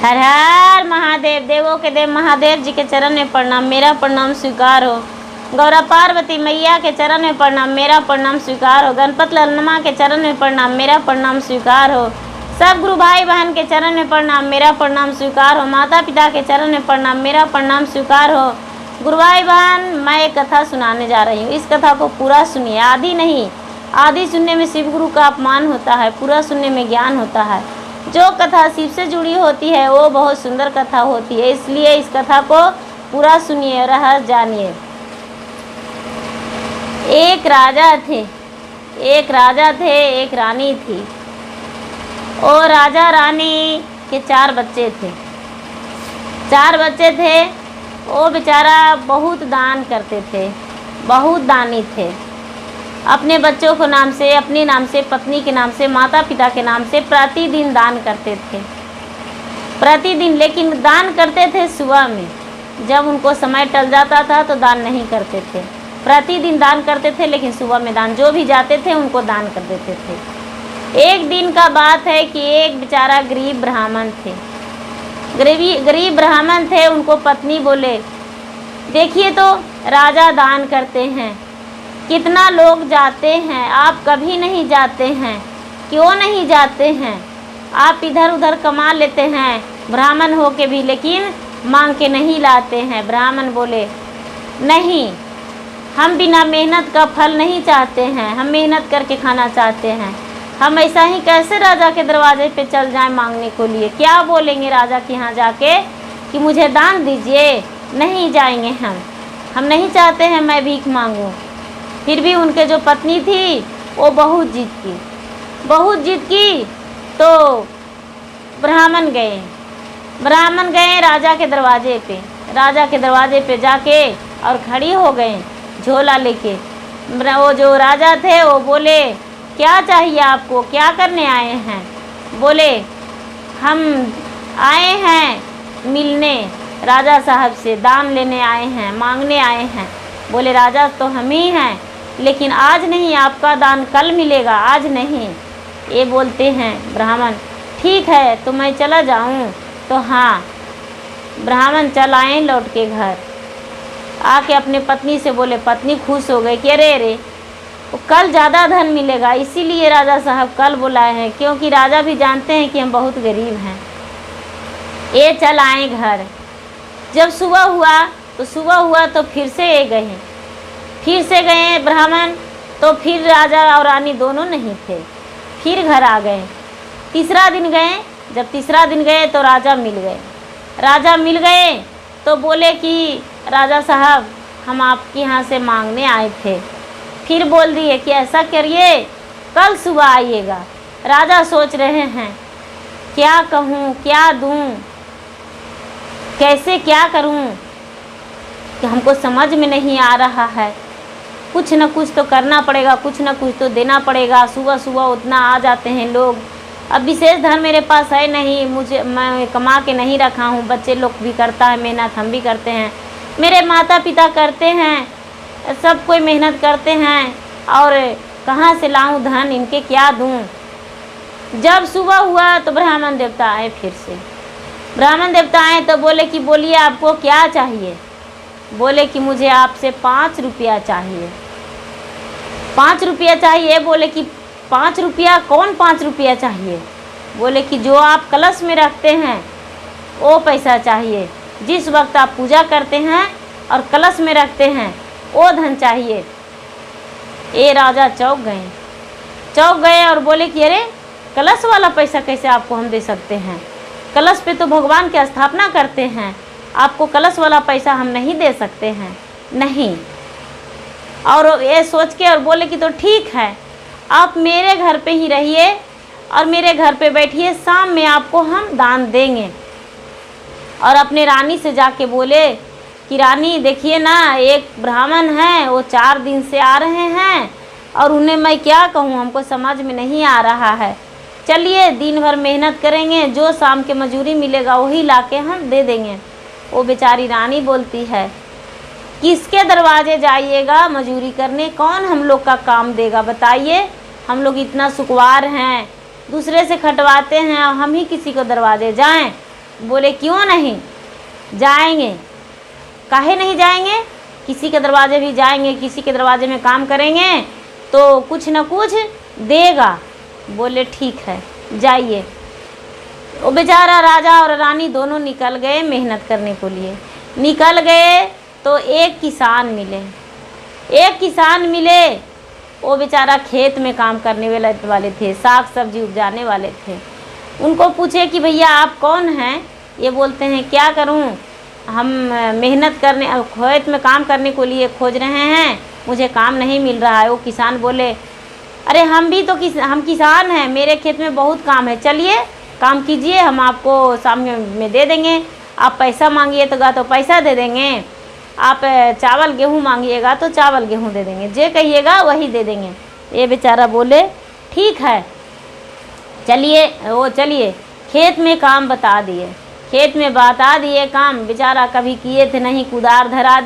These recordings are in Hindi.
हर हर महादेव। देवों के देव महादेव जी के चरण में प्रणाम, मेरा प्रणाम स्वीकार हो। गौरा पार्वती मैया के चरण में प्रणाम, मेरा प्रणाम स्वीकार हो। गणपत ललनमा के चरण में प्रणाम, मेरा प्रणाम स्वीकार हो। सब गुरु भाई बहन के चरण में प्रणाम, मेरा प्रणाम स्वीकार हो। माता पिता के चरण में प्रणाम, मेरा प्रणाम स्वीकार हो। गुरु भाई बहन, मैं एक कथा सुनाने जा रही हूँ। इस कथा को पूरा सुनिए, आधी नहीं। आधी सुनने में शिव गुरु का अपमान होता है, पूरा सुनने में ज्ञान होता है। जो कथा शिव से जुड़ी होती है वो बहुत सुंदर कथा होती है, इसलिए इस कथा को पूरा सुनिए, रहस्य जानिए। एक राजा थे, एक रानी थी। और राजा रानी के 4 बच्चे थे। 4 बच्चे थे। वो बेचारा बहुत दान करते थे, बहुत दानी थे। अपने बच्चों को नाम से, अपने नाम से, पत्नी के नाम से, माता पिता के नाम से प्रतिदिन दान करते थे, प्रतिदिन। लेकिन दान करते थे सुबह में, जब उनको समय टल जाता था तो दान नहीं करते थे। प्रतिदिन दान करते थे, लेकिन सुबह में दान, जो भी जाते थे उनको दान कर देते थे। एक दिन का बात है कि एक बेचारा गरीब ब्राह्मण थे, गरीब ब्राह्मण थे। उनको पत्नी बोले, देखिए तो राजा दान करते हैं, कितना लोग जाते हैं, आप कभी नहीं जाते हैं, क्यों नहीं जाते हैं? आप इधर उधर कमा लेते हैं ब्राह्मण हो के भी, लेकिन मांग के नहीं लाते हैं। ब्राह्मण बोले, नहीं, हम बिना मेहनत का फल नहीं चाहते हैं, हम मेहनत करके खाना चाहते हैं। हम ऐसा ही कैसे राजा के दरवाजे पे चल जाएं मांगने को लिए? क्या बोलेंगे राजा के यहाँ जाके कि मुझे दान दीजिए? नहीं जाएंगे हम नहीं चाहते हैं मैं भीख मांगूं। फिर भी उनके जो पत्नी थी वो बहुत जिद की तो ब्राह्मण गए राजा के दरवाजे पे। राजा के दरवाजे पे जाके और खड़ी हो गए झोला लेके। वो जो राजा थे वो बोले, क्या चाहिए आपको, क्या करने आए हैं? बोले, हम आए हैं मिलने राजा साहब से, दान लेने आए हैं, मांगने आए हैं। बोले, राजा तो हम ही हैं, लेकिन आज नहीं, आपका दान कल मिलेगा, आज नहीं। ये बोलते हैं ब्राह्मण, ठीक है तो मैं चला जाऊं? तो हाँ, ब्राह्मण चल आए लौट के घर। आके अपने पत्नी से बोले, पत्नी खुश हो गई कि अरे कल ज़्यादा धन मिलेगा, इसीलिए राजा साहब कल बुलाए हैं, क्योंकि राजा भी जानते हैं कि हम बहुत गरीब हैं। ये चल आए घर। जब सुबह हुआ तो फिर से गए ब्राह्मण, तो फिर राजा और रानी दोनों नहीं थे, फिर घर आ गए। तीसरा दिन गए, जब तीसरा दिन गए तो राजा मिल गए तो बोले कि राजा साहब, हम आपके यहाँ से मांगने आए थे। फिर बोल दिए कि ऐसा करिए, कल सुबह आइएगा। राजा सोच रहे हैं, क्या कहूँ, क्या दूँ, कैसे क्या करूँ, कि हमको समझ में नहीं आ रहा है। कुछ न कुछ तो करना पड़ेगा, कुछ न कुछ तो देना पड़ेगा। सुबह सुबह उतना आ जाते हैं लोग। अब विशेष धन मेरे पास है नहीं, मैं कमा के नहीं रखा हूँ। बच्चे लोग भी करता है मेहनत, हम भी करते हैं, मेरे माता पिता करते हैं, सब कोई मेहनत करते हैं, और कहाँ से लाऊं धन, इनके क्या दूं? जब सुबह हुआ तो ब्राह्मण देवता आए। फिर से ब्राह्मण देवता आए तो बोले कि बोलिए आपको क्या चाहिए? बोले कि मुझे आपसे 5 रुपया चाहिए। 5 रुपया चाहिए? बोले कि 5 रुपया? कौन 5 रुपया चाहिए? बोले कि जो आप कलश में रखते हैं वो पैसा चाहिए, जिस वक्त आप पूजा करते हैं और कलश में रखते हैं वो धन चाहिए। ये राजा चौंक गए और बोले कि अरे, कलश वाला पैसा कैसे आपको हम दे सकते हैं? कलश पे तो भगवान की स्थापना करते हैं, आपको कलश वाला पैसा हम नहीं दे सकते हैं, नहीं। और ये सोच के और बोले कि तो ठीक है, आप मेरे घर पे ही रहिए और मेरे घर पे बैठिए, शाम में आपको हम दान देंगे। और अपने रानी से जाके बोले कि रानी देखिए ना, एक ब्राह्मण है, वो 4 दिन से आ रहे हैं और उन्हें मैं क्या कहूँ, हमको समझ में नहीं आ रहा है। चलिए दिन भर मेहनत करेंगे, जो शाम के मजूरी मिलेगा वही लाके हम दे देंगे। वो बेचारी रानी बोलती है, किसके दरवाजे जाइएगा मजूरी करने, कौन हम लोग का काम देगा बताइए? हम लोग इतना सुखवार हैं, दूसरे से खटवाते हैं और हम ही किसी को दरवाजे जाएं? बोले क्यों नहीं जाएंगे, काहे नहीं जाएंगे, किसी के दरवाजे भी जाएंगे, किसी के दरवाजे में काम करेंगे तो कुछ न कुछ देगा। बोले ठीक है जाइए। वो बेचारा राजा और रानी दोनों निकल गए मेहनत करने को लिए। निकल गए तो एक किसान मिले। वो बेचारा खेत में काम करने वाले थे, साग सब्जी उपजाने वाले थे। उनको पूछे कि भैया आप कौन हैं? ये बोलते हैं क्या करूं, हम मेहनत करने खेत में काम करने को लिए खोज रहे हैं, मुझे काम नहीं मिल रहा है। वो किसान बोले अरे हम हम किसान हैं, मेरे खेत में बहुत काम है, चलिए काम कीजिए, हम आपको शाम में दे देंगे। आप पैसा मांगिएगा तो पैसा दे देंगे, आप चावल गेहूँ मांगिएगा तो चावल गेहूँ दे देंगे, जे कहिएगा वही दे देंगे। ये बेचारा बोले ठीक है चलिए खेत में काम बता दिए। खेत में बता दिए काम, बेचारा कभी किए थे नहीं, कुदार धरा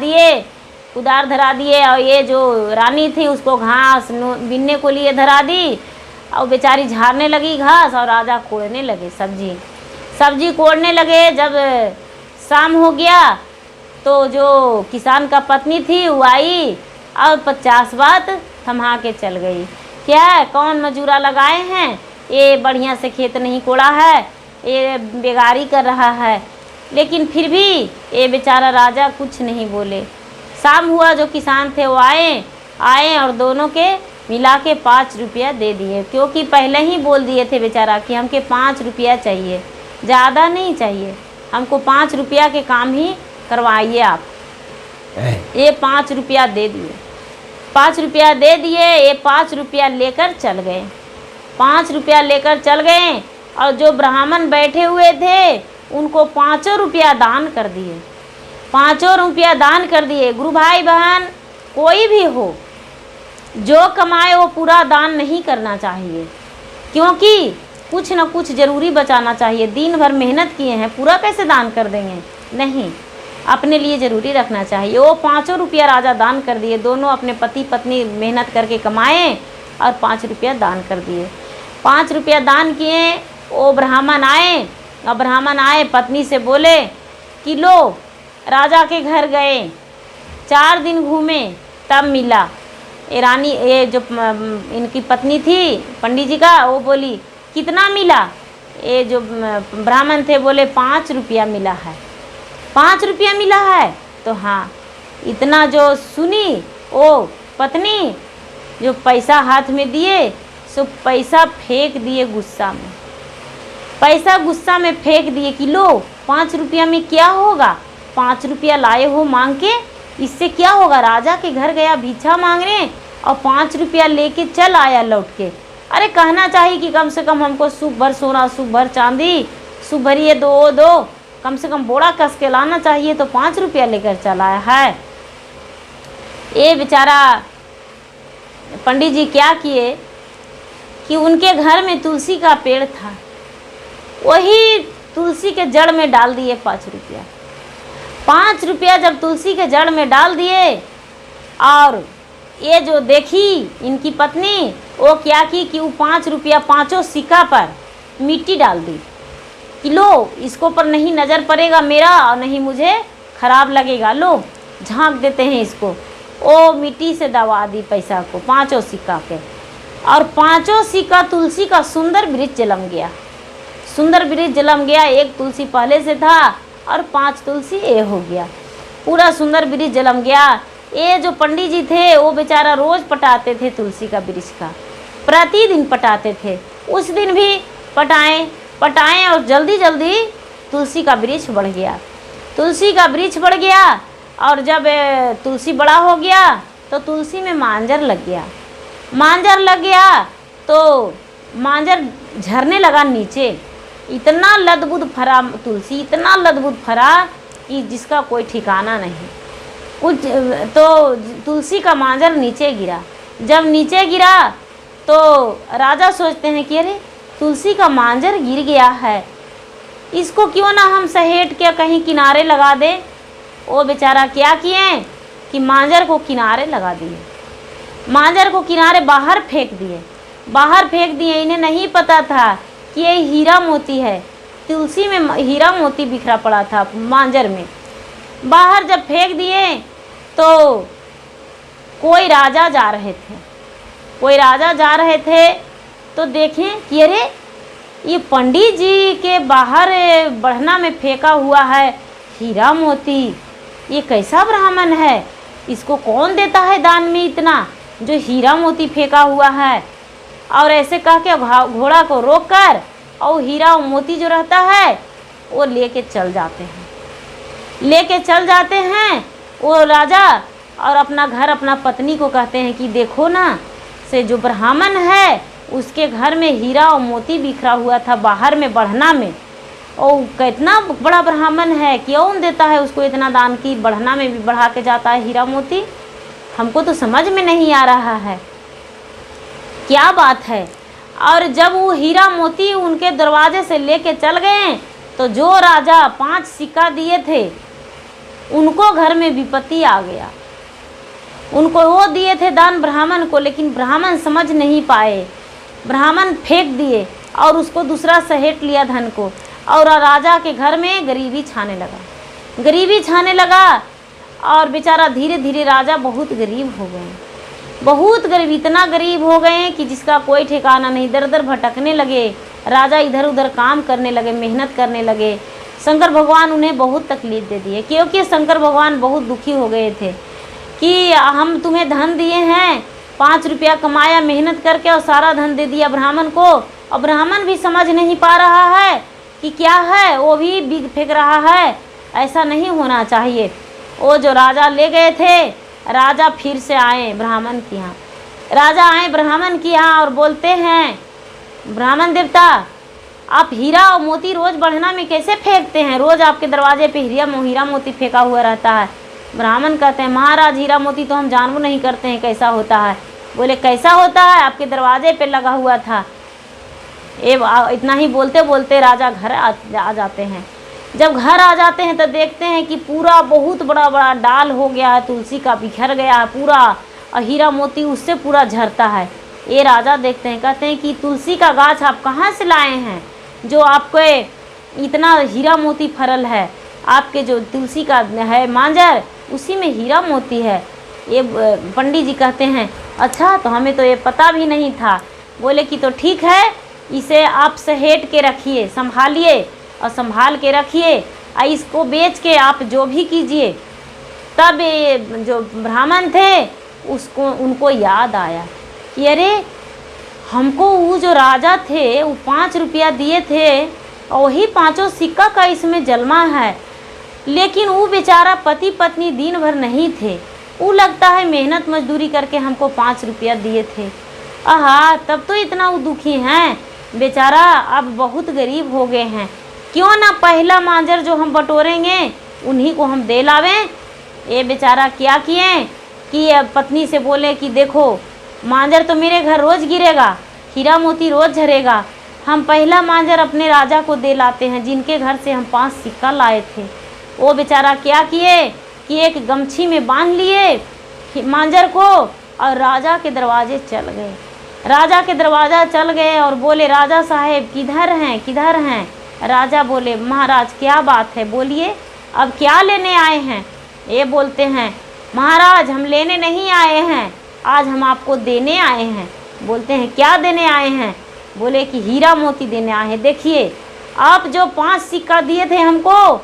दिए और ये जो रानी थी उसको घास बीनने को लिए धरा दी और बेचारी झाड़ने लगी घास और राजा कोड़ने लगे सब्जी कोड़ने लगे। जब शाम हो गया तो जो किसान का पत्नी थी वो आई और 50 बात थमा के चल गई। क्या कौन मजूरा लगाए हैं, ये बढ़िया से खेत नहीं कोड़ा है, ये बेगारी कर रहा है। लेकिन फिर भी ये बेचारा राजा कुछ नहीं बोले। शाम हुआ, जो किसान थे वो आए और दोनों के मिला के 5 रुपया दे दिए, क्योंकि पहले ही बोल दिए थे बेचारा कि हमके 5 रुपया चाहिए, ज़्यादा नहीं चाहिए, हमको 5 रुपया के काम ही करवाइए आप। ये 5 रुपया दे दिए। 5 रुपया दे दिए। ये 5 रुपया लेकर चल गए। 5 रुपया लेकर चल गए और जो ब्राह्मण बैठे हुए थे उनको 5 रुपया दान कर दिए। 5 रुपया दान कर दिए। गुरु भाई बहन कोई भी हो, जो कमाए वो पूरा दान नहीं करना चाहिए, क्योंकि कुछ न कुछ ज़रूरी बचाना चाहिए। दिन भर मेहनत किए हैं, पूरा कैसे दान कर देंगे? नहीं, अपने लिए ज़रूरी रखना चाहिए। वो 5 रुपया राजा दान कर दिए। दोनों अपने पति पत्नी मेहनत करके कमाए और 5 रुपया दान कर दिए। 5 रुपया दान किए। वो ब्राह्मण आए, पत्नी से बोले कि लो, राजा के घर गए, 4 दिन घूमे तब मिला। ये जो इनकी पत्नी थी पंडित जी का, वो बोली कितना मिला? ये जो ब्राह्मण थे बोले 5 रुपया मिला है। 5 रुपया मिला है? तो हाँ, इतना जो सुनी वो पत्नी, जो पैसा हाथ में दिए सो पैसा फेंक दिए गुस्सा में। पैसा गुस्सा में फेंक दिए कि लो, 5 रुपया में क्या होगा? 5 रुपया लाए हो मांग के, इससे क्या होगा? राजा के घर गया भिक्षा मांगने और 5 रुपया लेके चल आया लौट के। अरे कहना चाहिए कि कम से कम हमको सूप भर सोना, सूप भर चांदी, सूप भर ये दो, कम से कम बोरा कस के लाना चाहिए, तो 5 रुपया लेकर चल आया है। ये बेचारा पंडित जी क्या किए कि उनके घर में तुलसी का पेड़ था, वही तुलसी के जड़ में डाल दिए 5 रुपया। 5 रुपया जब तुलसी के जड़ में डाल दिए और ये जो देखी इनकी पत्नी, वो क्या की कि वो 5 रुपया 5 सिक्का पर मिट्टी डाल दी कि लो, इसको पर नहीं नज़र पड़ेगा मेरा और नहीं मुझे खराब लगेगा, लो झांक देते हैं इसको। वो मिट्टी से दबा दी पैसा को, 5 सिक्का के, और 5 सिक्का तुलसी का सुंदर वृक्ष जन्म गया। सुंदर वृक्ष जन्म गया। 1 तुलसी पहले से था और 5 तुलसी ये हो गया, पूरा सुंदर वृक्ष जन्म गया। ये जो पंडित जी थे वो बेचारा रोज़ पटाते थे तुलसी का वृक्ष का, प्रतिदिन पटाते थे। उस दिन भी पटाएं और जल्दी जल्दी तुलसी का वृक्ष बढ़ गया। तुलसी का वृक्ष बढ़ गया और जब तुलसी बड़ा हो गया तो तुलसी में मांजर लग गया। मांजर लग गया तो मांजर झरने लगा नीचे। इतना लदबुद फरा तुलसी, इतना लदबुद फरा कि जिसका कोई ठिकाना नहीं। कुछ तो तुलसी का मांजर नीचे गिरा। जब नीचे गिरा तो राजा सोचते हैं कि अरे तुलसी का मांजर गिर गया है, इसको क्यों ना हम सहेट के कहीं किनारे लगा दें। वो बेचारा क्या किए कि मांजर को किनारे लगा दिए, मांजर को किनारे बाहर फेंक दिए। इन्हें नहीं पता था कि ये हीरा मोती है, तुलसी में हीरा मोती बिखरा पड़ा था मांजर में। बाहर जब फेंक दिए तो कोई राजा जा रहे थे, तो देखें कि अरे ये पंडित जी के बाहर बढ़ना में फेंका हुआ है हीरा मोती, ये कैसा ब्राह्मण है, इसको कौन देता है दान में इतना जो हीरा मोती फेंका हुआ है। और ऐसे कह के घोड़ा को रोककर और हीरा और मोती जो रहता है वो लेके चल जाते हैं वो राजा, और अपना घर अपना पत्नी को कहते हैं कि देखो ना, से जो ब्राह्मण है उसके घर में हीरा और मोती बिखरा हुआ था बाहर में बढ़ना में, और कितना बड़ा ब्राह्मण है, क्यों देता है उसको इतना दान की बढ़ना में भी बढ़ा के जाता है हीरा मोती, हमको तो समझ में नहीं आ रहा है क्या बात है। और जब वो हीरा मोती उनके दरवाजे से लेके चल गए तो जो राजा 5 सिक्का दिए थे उनको घर में विपत्ति आ गया। उनको वो दिए थे दान ब्राह्मण को, लेकिन ब्राह्मण समझ नहीं पाए, ब्राह्मण फेंक दिए और उसको दूसरा सहेट लिया धन को, और राजा के घर में गरीबी छाने लगा। और बेचारा धीरे धीरे राजा बहुत गरीब हो गए, बहुत गरीब, इतना गरीब हो गए कि जिसका कोई ठिकाना नहीं, दर दर भटकने लगे। राजा इधर उधर काम करने लगे, मेहनत करने लगे। शंकर भगवान उन्हें बहुत तकलीफ़ दे दिए, क्योंकि शंकर भगवान बहुत दुखी हो गए थे कि हम तुम्हें धन दिए हैं, 5 रुपया कमाया मेहनत करके और सारा धन दे दिया ब्राह्मण को, और ब्राह्मण भी समझ नहीं पा रहा है कि क्या है, वो भी बिग फेंक रहा है, ऐसा नहीं होना चाहिए। वो जो राजा ले गए थे, राजा फिर से आए ब्राह्मण के यहाँ, और बोलते हैं, ब्राह्मण देवता आप हीरा और मोती रोज़ बढ़ना में कैसे फेंकते हैं, रोज़ आपके दरवाजे पे हीरा मोती फेंका हुआ रहता है। ब्राह्मण कहते हैं, महाराज हीरा मोती तो हम जानबूझ नहीं करते हैं कैसा होता है। बोले कैसा होता है, आपके दरवाजे पे लगा हुआ था। इतना ही बोलते बोलते राजा घर आ जाते हैं। जब घर आ जाते हैं तो देखते हैं कि पूरा बहुत बड़ा बड़ा डाल हो गया है, तुलसी का बिखर गया है पूरा, और हीरा मोती उससे पूरा झरता है। ये राजा देखते हैं, कहते हैं कि तुलसी का गाछ आप कहाँ से लाए हैं जो आपको इतना हीरा मोती फरल है, आपके जो तुलसी का है मांजर उसी में हीरा मोती है। ये पंडित जी कहते हैं, अच्छा तो हमें तो ये पता भी नहीं था। बोले कि तो ठीक है, इसे आप सहेट के रखिए, संभालिए और संभाल के रखिए, और इसको बेच के आप जो भी कीजिए। तब ये जो ब्राह्मण थे उनको याद आया कि अरे हमको वो जो राजा थे वो 5 रुपया दिए थे और वही 5 सिक्का का इसमें जलमा है, लेकिन वो बेचारा पति पत्नी दिन भर नहीं थे, वो लगता है मेहनत मजदूरी करके हमको 5 रुपया दिए थे। आहा, तब तो इतना वो दुखी हैं बेचारा, अब बहुत गरीब हो गए हैं, क्यों ना पहला मांजर जो हम बटोरेंगे उन्हीं को हम दे लावें। ये बेचारा क्या किए कि पत्नी से बोले कि देखो मांजर तो मेरे घर रोज़ गिरेगा, हीरा मोती रोज़ झरेगा, हम पहला मांजर अपने राजा को दे लाते हैं जिनके घर से हम 5 सिक्का लाए थे। वो बेचारा क्या किए कि एक गमछी में बांध लिए मांजर को और राजा के दरवाजे चल गए। राजा के दरवाज़ा चल गए और बोले, राजा साहेब किधर हैं। राजा बोले, महाराज क्या बात है, बोलिए अब क्या लेने आए हैं। ये बोलते हैं, महाराज हम लेने नहीं आए हैं, आज हम आपको देने आए हैं। बोलते हैं, क्या देने आए हैं। बोले कि हीरा मोती देने आए हैं। देखिए आप जो 5 सिक्का दिए थे हमको,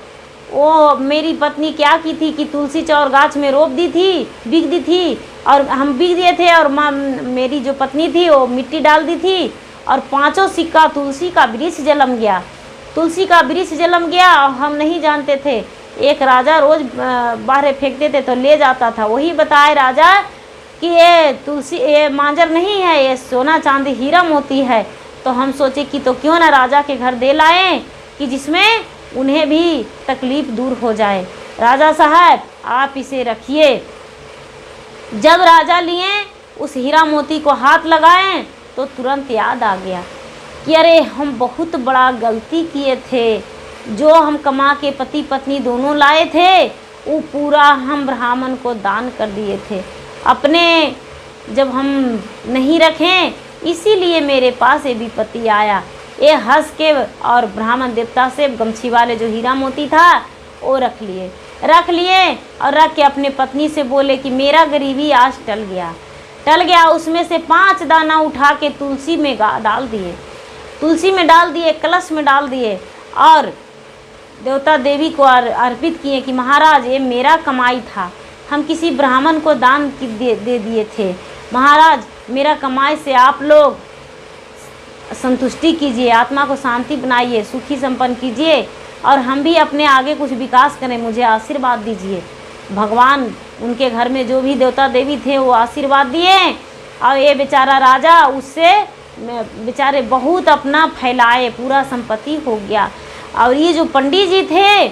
वो मेरी पत्नी क्या की थी कि तुलसी चौर गाछ में रोप दी थी, बिक दी थी, और हम बिक दिए थे, और मेरी जो पत्नी थी वो मिट्टी डाल दी थी, और 5 सिक्का तुलसी का वृक्ष जलम गया। और हम नहीं जानते थे, एक राजा रोज़ बाहर फेंकते थे तो ले जाता था, वही बताए राजा कि ये मांजर नहीं है, ये सोना चांदी हीरा मोती है। तो हम सोचे कि तो क्यों ना राजा के घर दे लाएं कि जिसमें उन्हें भी तकलीफ़ दूर हो जाए। राजा साहब आप इसे रखिए। जब राजा लिए उस हीरा मोती को हाथ लगाएं तो तुरंत याद आ गया कि अरे हम बहुत बड़ा गलती किए थे, जो हम कमा के पति पत्नी दोनों लाए थे वो पूरा हम ब्राह्मण को दान कर दिए थे, अपने जब हम नहीं रखें इसीलिए मेरे पास ये विपत्ति आया। ये हंस के और ब्राह्मण देवता से गमछी वाले जो हीरा मोती था वो रख लिए और रख के अपने पत्नी से बोले कि मेरा गरीबी आज टल गया। उसमें से 5 दाना उठा के तुलसी में डाल दिए, कलश में डाल दिए और देवता देवी को अर्पित किए कि महाराज ये मेरा कमाई था, हम किसी ब्राह्मण को दान दे दिए थे। महाराज मेरा कमाई से आप लोग संतुष्टि कीजिए, आत्मा को शांति बनाइए, सुखी संपन्न कीजिए और हम भी अपने आगे कुछ विकास करें, मुझे आशीर्वाद दीजिए। भगवान उनके घर में जो भी देवता देवी थे वो आशीर्वाद दिए और ये बेचारा राजा उससे बेचारे बहुत अपना फैलाए, पूरा संपत्ति हो गया। और ये जो पंडित जी थे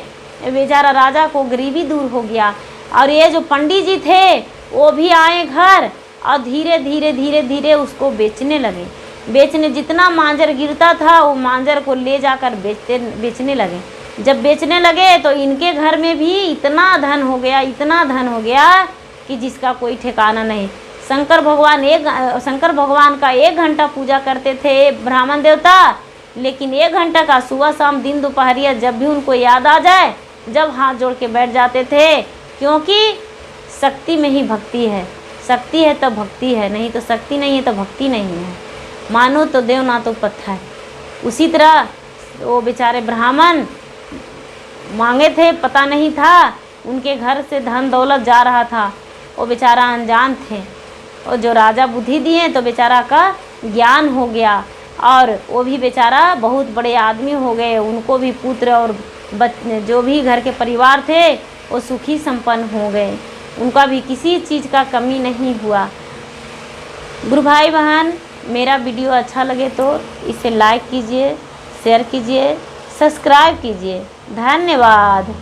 बेचारा राजा को गरीबी दूर हो गया। और ये जो पंडित जी थे वो भी आए घर और धीरे धीरे उसको बेचने लगे। जितना मांजर गिरता था वो मांजर को ले जाकर बेचने लगे। जब बेचने लगे तो इनके घर में भी इतना धन हो गया कि जिसका कोई ठिकाना नहीं। शंकर भगवान का 1 घंटा पूजा करते थे ब्राह्मण देवता, लेकिन 1 घंटा का सुबह शाम दिन दोपहरिया जब भी उनको याद आ जाए, जब हाथ जोड़ के बैठ जाते थे, क्योंकि शक्ति में ही भक्ति है। शक्ति है तो भक्ति है, नहीं तो शक्ति नहीं है तो भक्ति नहीं है। मानो तो देव ना तो पत्थर। उसी तरह वो बेचारे ब्राह्मण मांगे थे, पता नहीं था उनके घर से धन दौलत जा रहा था, वो बेचारा अनजान थे। और जो राजा बुद्धि दिए तो बेचारा का ज्ञान हो गया और वो भी बेचारा बहुत बड़े आदमी हो गए। उनको भी पुत्र और जो भी घर के परिवार थे वो सुखी संपन्न हो गए, उनका भी किसी चीज़ का कमी नहीं हुआ। गुरु भाई बहन, मेरा वीडियो अच्छा लगे तो इसे लाइक कीजिए, शेयर कीजिए, सब्सक्राइब कीजिए। धन्यवाद।